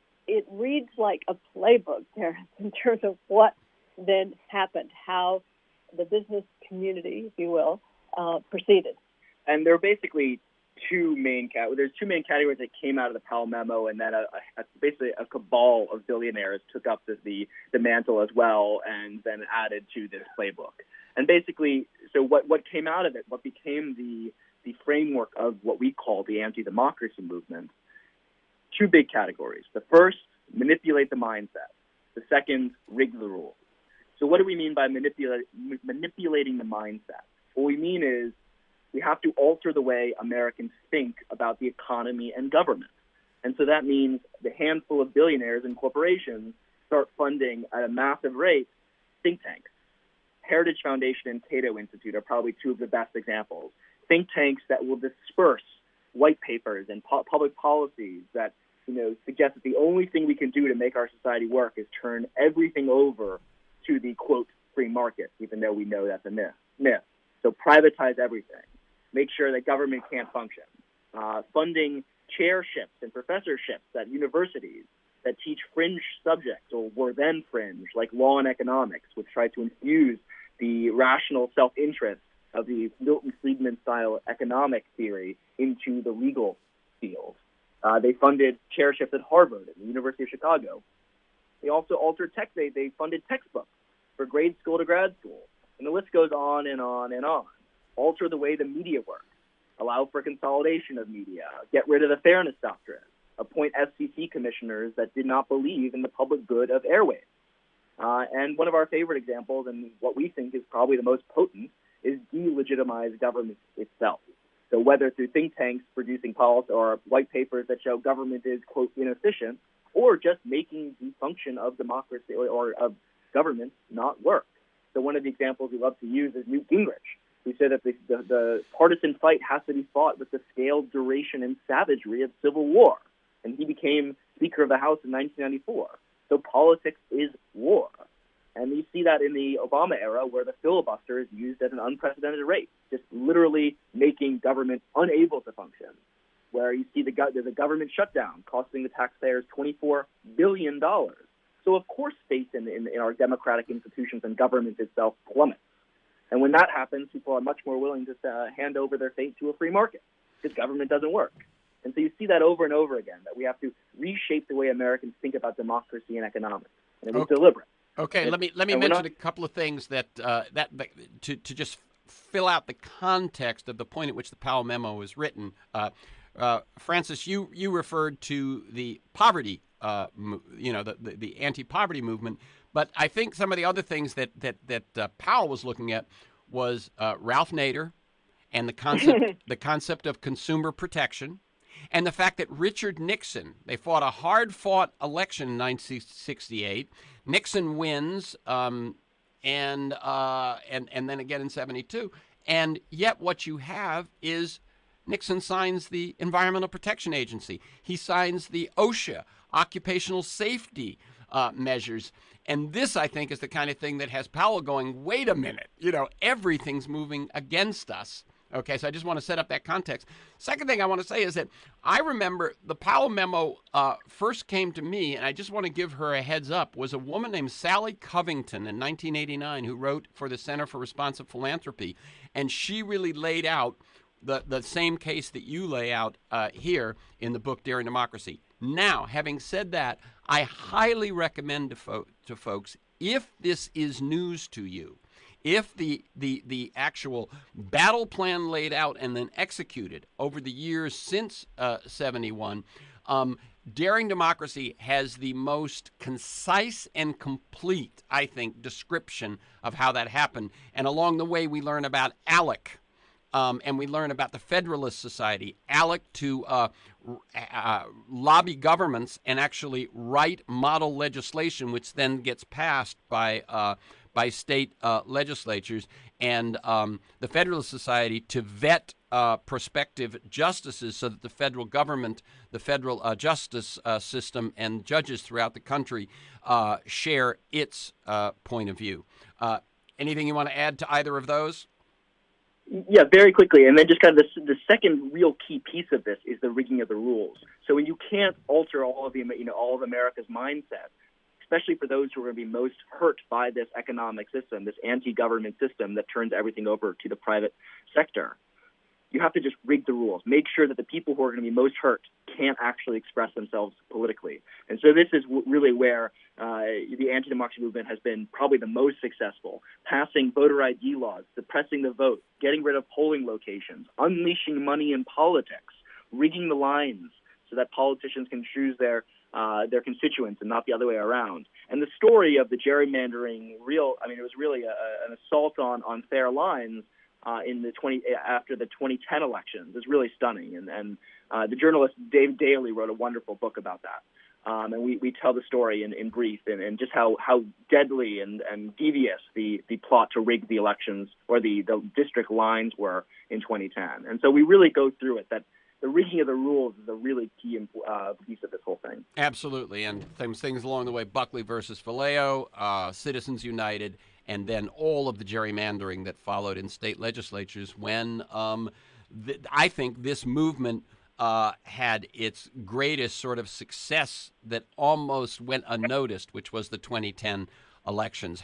reads like a playbook, Terrence, in terms of what then happened, how the business community, if you will, proceeded. And there are basically two main categories that came out of the Powell memo, and then basically a cabal of billionaires took up the mantle as well, and then added to this playbook. And basically, so what came out of it, what became the framework of what we call the anti-democracy movement, two big categories. The first, manipulate the mindset. The second, rig the rules. So what do we mean by manipulating the mindset? What we mean is we have to alter the way Americans think about the economy and government. And so that means the handful of billionaires and corporations start funding at a massive rate think tanks. Heritage Foundation and Cato Institute are probably two of the best examples. Think tanks that will disperse white papers and public policies that suggest that the only thing we can do to make our society work is turn everything over to the, quote, free market, even though we know that's a myth. So privatize everything. Make sure that government can't function. Funding chairships and professorships at universities that teach fringe subjects, or were then fringe, like law and economics, which try to infuse the rational self-interest of the Milton Friedman-style economic theory into the legal field. They funded chairships at Harvard and the University of Chicago. They also altered text. They funded textbooks for grade school to grad school. And the list goes on and on and on. Alter the way the media works. Allow for consolidation of media. Get rid of the fairness doctrine. Appoint FCC commissioners that did not believe in the public good of airwaves. And one of our favorite examples, and what we think is probably the most potent, is delegitimize government itself. So whether through think tanks producing policy or white papers that show government is, quote, inefficient, or just making the function of democracy or of government not work. So one of the examples we love to use is Newt Gingrich, who said that the partisan fight has to be fought with the scale, duration, and savagery of civil war. And he became Speaker of the House in 1994. So politics is war. And you see that in the Obama era, where the filibuster is used at an unprecedented rate, just literally making government unable to function, where you see there's a government shutdown costing the taxpayers $24 billion. So, of course, faith in our democratic institutions and government itself plummets. And when that happens, people are much more willing to hand over their fate to a free market because government doesn't work. And so you see that over and over again, that we have to reshape the way Americans think about democracy and economics. And it was deliberate. Okay, let me mention a couple of things that to just fill out the context of the point at which the Powell memo was written. Francis, you referred to the poverty, the anti-poverty movement, but I think some of the other things that Powell was looking at was Ralph Nader and the concept of consumer protection. And the fact that Richard Nixon, they fought a hard-fought election in 1968. Nixon wins, and then again in 72. And yet what you have is Nixon signs the Environmental Protection Agency. He signs the OSHA, occupational safety measures. And this, I think, is the kind of thing that has Powell going, wait a minute, everything's moving against us. Okay, so I just want to set up that context. Second thing I want to say is that I remember the Powell memo first came to me, and I just want to give her a heads up, was a woman named Sally Covington in 1989 who wrote for the Center for Responsive Philanthropy, and she really laid out the same case that you lay out here in the book Daring Democracy. Now, having said that, I highly recommend to folks, if this is news to you, if the actual battle plan laid out and then executed over the years since 71, Daring Democracy has the most concise and complete, I think, description of how that happened. And along the way, we learn about ALEC, and we learn about the Federalist Society, ALEC to lobby governments and actually write model legislation, which then gets passed by state legislatures, and the Federalist Society to vet prospective justices so that the federal government, the federal justice system, and judges throughout the country share its point of view. Anything you want to add to either of those? Yeah, very quickly. And then just kind of the second real key piece of this is the rigging of the rules. So when you can't alter all of America's mindset, especially for those who are going to be most hurt by this economic system, this anti-government system that turns everything over to the private sector, you have to just rig the rules. Make sure that the people who are going to be most hurt can't actually express themselves politically. And so this is really where the anti-democracy movement has been probably the most successful, passing voter ID laws, suppressing the vote, getting rid of polling locations, unleashing money in politics, rigging the lines so that politicians can choose their constituents and not the other way around. And the story of the gerrymandering, it was really an assault on fair lines after the 2010 elections is really stunning. And the journalist Dave Daly wrote a wonderful book about that. And we tell the story in brief and just how deadly and devious the plot to rig the elections or the district lines were in 2010. And so we really go through it, that the rigging of the rules is a really key piece of this whole thing. Absolutely. And things along the way, Buckley versus Vallejo, Citizens United, and then all of the gerrymandering that followed in state legislatures when I think this movement had its greatest sort of success that almost went unnoticed, which was the 2010 elections.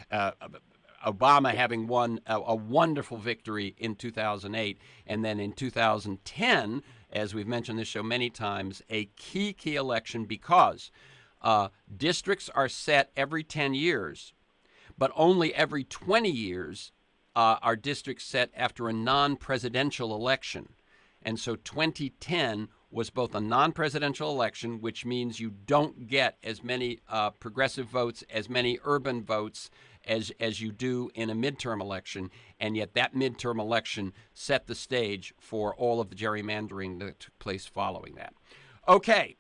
Obama having won a wonderful victory in 2008, and then in 2010, as we've mentioned this show many times, a key election because districts are set every 10 years, but only every 20 years are districts set after a non-presidential election. And so 2010 was both a non-presidential election, which means you don't get as many progressive votes, as many urban votes as you do in a midterm election, and yet that midterm election set the stage for all of the gerrymandering that took place following that. Okay,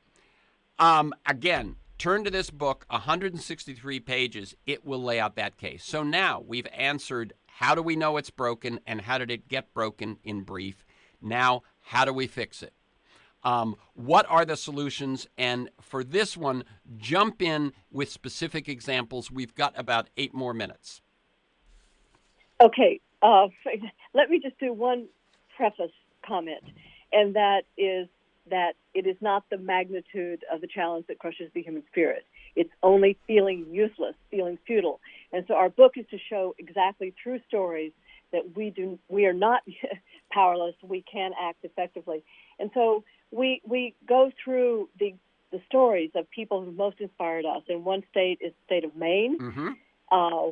again, turn to this book, 163 pages. It will lay out that case. So now we've answered how do we know it's broken and how did it get broken in brief. Now, how do we fix it? What are the solutions? And for this one, jump in with specific examples. We've got about 8 more minutes. Okay. Let me just do one preface comment, and that is that it is not the magnitude of the challenge that crushes the human spirit. It's only feeling useless, feeling futile. And so our book is to show exactly through stories that we are not powerless. We can act effectively. And so we go through the stories of people who most inspired us. In one state is the state of Maine,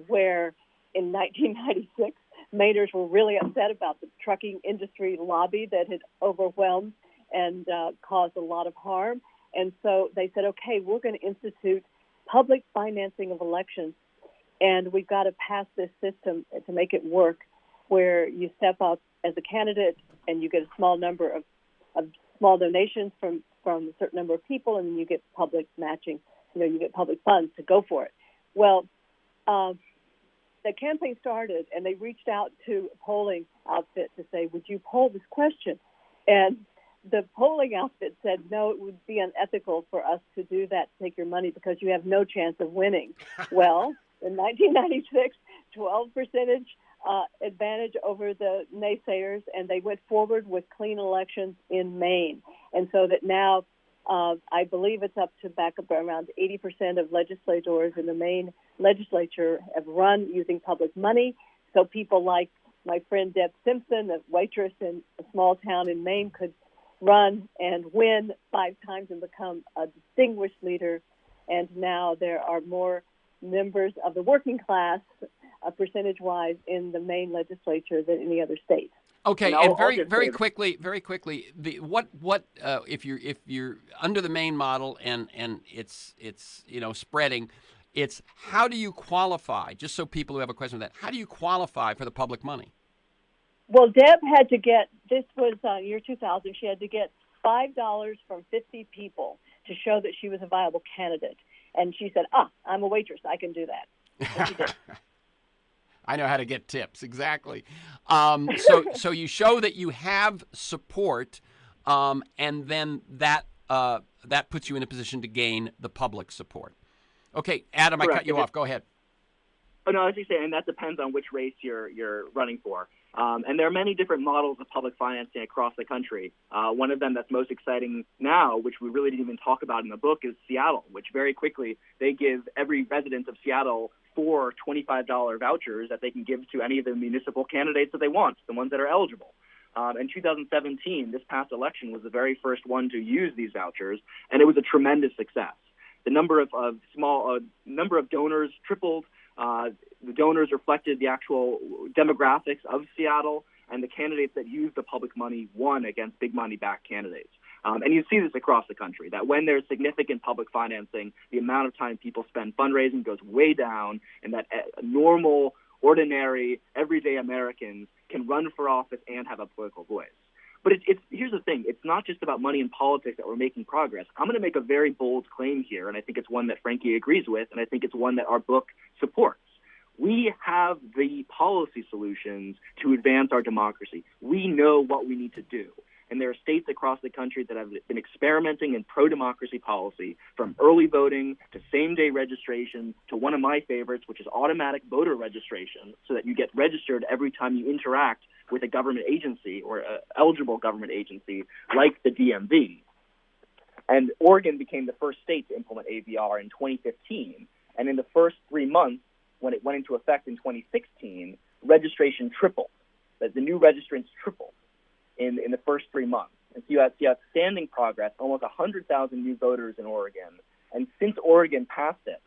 where in 1996, Mainers were really upset about the trucking industry lobby that had overwhelmed and caused a lot of harm. And so they said, okay, we're going to institute public financing of elections, and we've got to pass this system to make it work, where you step up as a candidate and you get a small number of small donations from a certain number of people, and then you get public matching. You get public funds to go for it. Well, the campaign started, and they reached out to a polling outfit to say, would you poll this question? And the polling outfit said, no, it would be unethical for us to do that, to take your money, because you have no chance of winning. Well, in 1996, 12% advantage over the naysayers, and they went forward with clean elections in Maine. And so that now I believe it's up around 80% of legislators in the Maine legislature have run using public money. So people like my friend Deb Simpson, a waitress in a small town in Maine, could run and win 5 times and become a distinguished leader. And now there are more members of the working class percentage-wise in the Maine legislature than any other state. Okay, and very quickly, if you're under the Maine model and it's spreading, it's how do you qualify? Just so people who have a question with that, how do you qualify for the public money? Well, Deb had to get, this was year 2000, she had to get $5 from 50 people to show that she was a viable candidate. And she said, I'm a waitress, I can do that. And she did. I know how to get tips, exactly. So you show that you have support, and then that puts you in a position to gain the public support. Okay, Adam, Correct. I cut you off. Go ahead. Oh, no, I was just saying, and that depends on which race you're running for. And there are many different models of public financing across the country. One of them that's most exciting now, which we really didn't even talk about in the book, is Seattle, which very quickly they give every resident of Seattle 4 $25 vouchers that they can give to any of the municipal candidates that they want, the ones that are eligible. In 2017, this past election was the very first one to use these vouchers, and it was a tremendous success. The number of donors tripled. The donors reflected the actual demographics of Seattle, and the candidates that used the public money won against big money-backed candidates. And you see this across the country, that when there's significant public financing, the amount of time people spend fundraising goes way down, and that normal, ordinary, everyday Americans can run for office and have a political voice. But here's the thing. It's not just about money and politics that we're making progress. I'm going to make a very bold claim here, and I think it's one that Frankie agrees with, and I think it's one that our book supports. We have the policy solutions to advance our democracy. We know what we need to do. And there are states across the country that have been experimenting in pro-democracy policy, from early voting to same-day registration to one of my favorites, which is automatic voter registration, so that you get registered every time you interact with a government agency or an eligible government agency like the DMV. And Oregon became the first state to implement AVR in 2015. And in the first 3 months, when it went into effect in 2016, registration tripled. The new registrants tripled in the first 3 months. And so you see outstanding progress, almost 100,000 new voters in Oregon. And since Oregon passed it,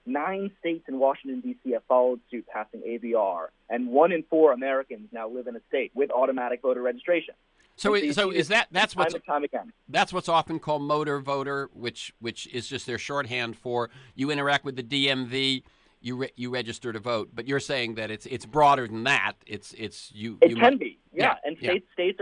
9 states in Washington, D.C. have followed suit, passing AVR. And 1 in 4 Americans now live in a state with automatic voter registration. So is that's what's time again. That's what's often called motor voter, which is just their shorthand for you interact with the DMV, you register to vote. But you're saying that it's broader than that. It can be, yeah. And states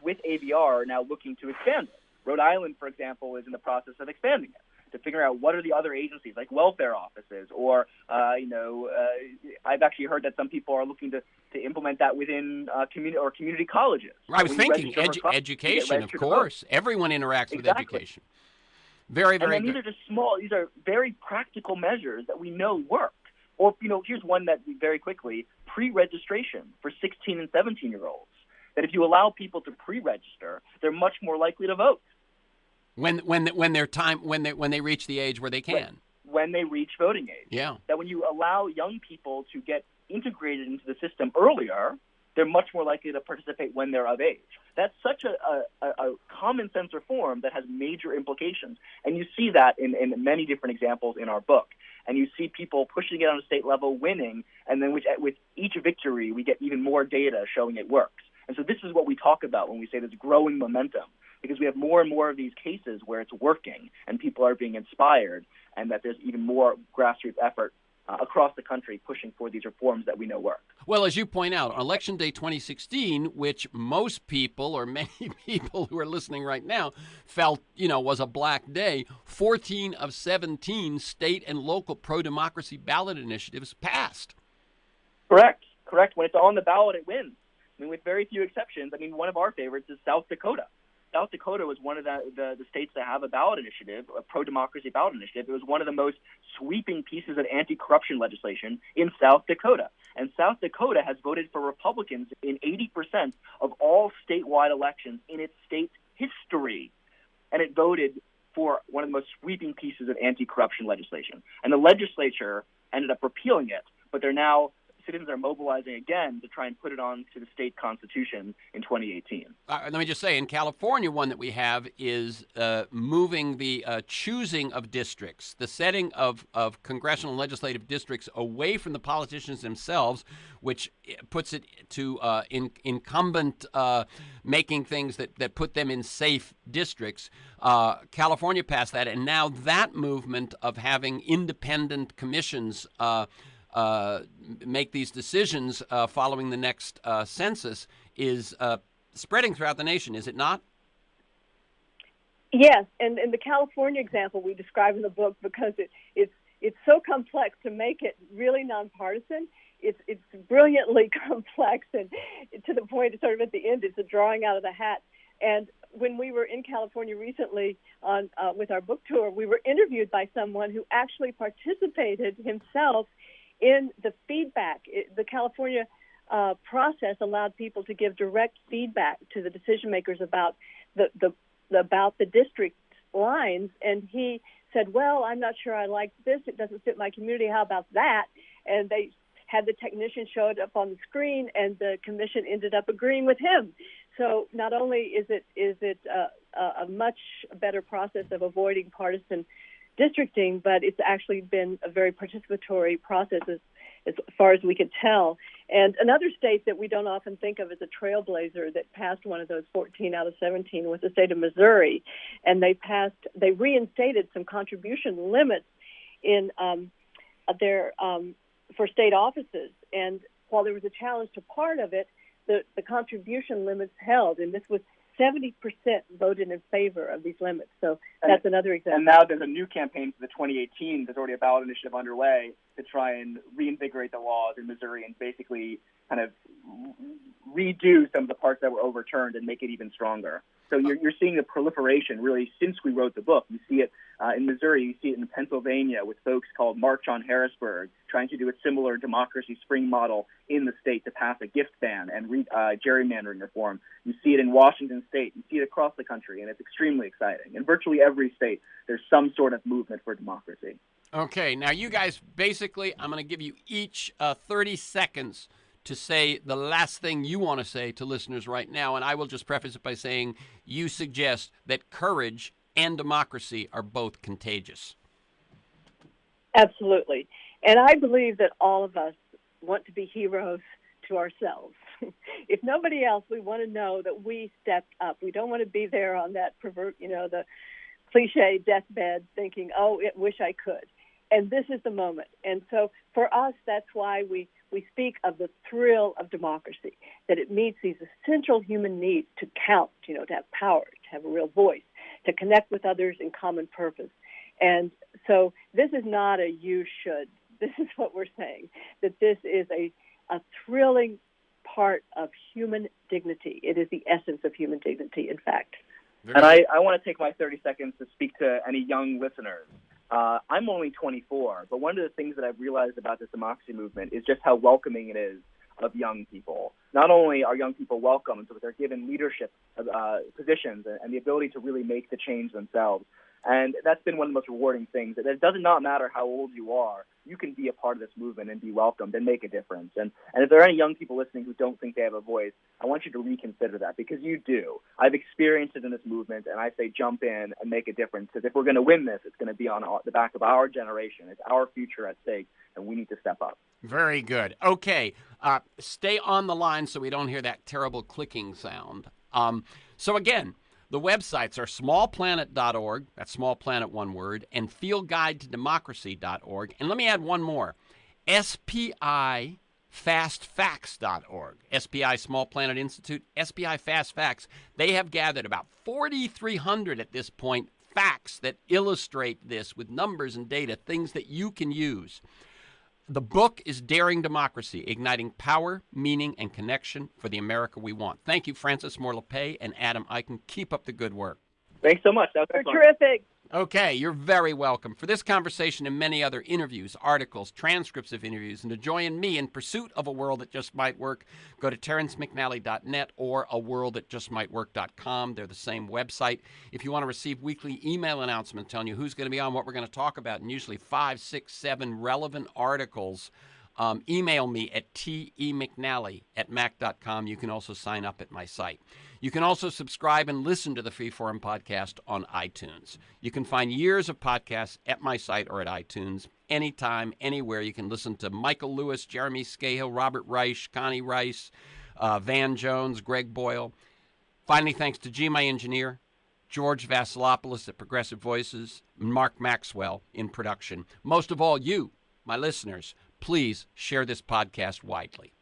with AVR are now looking to expand it. Rhode Island, for example, is in the process of expanding it to figure out what are the other agencies like welfare offices, or I've actually heard that some people are looking to implement that within community colleges. I was thinking education, of course. Everyone interacts with education. Very, very and good. These are just small. These are very practical measures that we know work. Or here's one that very quickly: pre-registration for 16 and 17-year-olds. That if you allow people to pre-register, they're much more likely to vote. When they reach the age where they can. When they reach voting age. Yeah. That when you allow young people to get integrated into the system earlier, they're much more likely to participate when they're of age. That's such a common sense reform that has major implications. And you see that in many different examples in our book. And you see people pushing it on a state level, winning, and then with each victory, we get even more data showing it works. And so this is what we talk about when we say there's growing momentum, because we have more and more of these cases where it's working and people are being inspired, and that there's even more grassroots effort across the country pushing for these reforms that we know work. Well, as you point out, on Election Day 2016, which most people or many people who are listening right now felt, was a black day, 14 of 17 state and local pro-democracy ballot initiatives passed. Correct. When it's on the ballot, it wins. With very few exceptions. One of our favorites is South Dakota. South Dakota was one of the states that have a ballot initiative, a pro-democracy ballot initiative. It was one of the most sweeping pieces of anti-corruption legislation in South Dakota. And South Dakota has voted for Republicans in 80% of all statewide elections in its state's history. And it voted for one of the most sweeping pieces of anti-corruption legislation. And the legislature ended up repealing it, but they're now citizens are mobilizing again to try and put it on to the state constitution in 2018. Let me just say, in California, one that we have is moving the choosing of districts, the setting of congressional and legislative districts away from the politicians themselves, which puts it to incumbent making things that put them in safe districts. California passed that, and now that movement of having independent commissions make these decisions following the next census is spreading throughout the nation, is it not? Yes, and in the California example we describe in the book, because it's so complex to make it really nonpartisan. It's brilliantly complex, and to the point, sort of at the end, it's a drawing out of the hat. And when we were in California recently on with our book tour, we were interviewed by someone who actually participated himself in the feedback. The California process allowed people to give direct feedback to the decision makers about the district lines, and he said, "Well, I'm not sure I like this. It doesn't fit my community. How about that?" And they had the technician show it up on the screen, and the commission ended up agreeing with him. So not only is it a much better process of avoiding partisan districting, but it's actually been a very participatory process as far as we could tell. And another state that we don't often think of as a trailblazer that passed one of those 14 out of 17 was the state of Missouri, and they reinstated some contribution limits in their for state offices. And while there was a challenge to part of it, the contribution limits held, and this was 70% voted in favor of these limits. So that's another example. And now there's a new campaign for the 2018. There's already a ballot initiative underway to try and reinvigorate the laws in Missouri and basically kind of redo some of the parts that were overturned and make it even stronger. So you're seeing the proliferation really since we wrote the book. You see it in Missouri. You see it in Pennsylvania with folks called March on Harrisburg trying to do a similar democracy spring model in the state to pass a gift ban and gerrymandering reform. You see it in Washington State. You see it across the country, and it's extremely exciting. In virtually every state, there's some sort of movement for democracy. Okay, now you guys, basically, I'm going to give you each 30 seconds to say the last thing you want to say to listeners right now, and I will just preface it by saying you suggest that courage and democracy are both contagious. Absolutely. And I believe that all of us want to be heroes to ourselves. If nobody else, we want to know that we stepped up. We don't want to be there on that the cliche deathbed thinking, "Oh, I wish I could." And this is the moment. And so for us, that's why we speak of the thrill of democracy, that it meets these essential human needs to count, to have power, to have a real voice, to connect with others in common purpose. And so this is not a you should. This is what we're saying, that this is a thrilling part of human dignity. It is the essence of human dignity, in fact. And I want to take my 30 seconds to speak to any young listeners. I'm only 24, but one of the things that I've realized about this democracy movement is just how welcoming it is of young people. Not only are young people welcomed, but they're given leadership positions and the ability to really make the change themselves. And that's been one of the most rewarding things. It does not matter how old you are. You can be a part of this movement and be welcomed and make a difference. And if there are any young people listening who don't think they have a voice, I want you to reconsider that, because you do. I've experienced it in this movement, and I say jump in and make a difference, because if we're going to win this, it's going to be on the back of our generation. It's our future at stake, and we need to step up. Very good. Okay, stay on the line so we don't hear that terrible clicking sound. So again, the websites are smallplanet.org, that's small planet one word, and fieldguidetodemocracy.org. And let me add one more, SPIFastFacts.org, SPI Small Planet Institute, SPI Fast Facts. They have gathered about 4,300 at this point facts that illustrate this with numbers and data, things that you can use. The book is Daring Democracy, Igniting Power, Meaning, and Connection for the America We Want. Thank you, Frances Moore LaPpE and Adam Eichen. Keep up the good work. Thanks so much. That was fun. Terrific. Okay, you're very welcome. For this conversation and many other interviews, articles, transcripts of interviews, and to join me in pursuit of a world that just might work, go to TerenceMcNally.net or aworldthatjustmightwork.com. They're the same website. If you want to receive weekly email announcements telling you who's going to be on, what we're going to talk about, and usually 5, 6, 7 relevant articles email me at temcnally@mac.com. You can also sign up at my site. You can also subscribe and listen to the Freeform podcast on iTunes. You can find years of podcasts at my site or at iTunes anytime, anywhere. You can listen to Michael Lewis, Jeremy Scahill, Robert Reich, Connie Rice, Van Jones, Greg Boyle. Finally, thanks to G, my engineer, George Vasilopoulos at Progressive Voices, and Mark Maxwell in production. Most of all, you, my listeners, please share this podcast widely.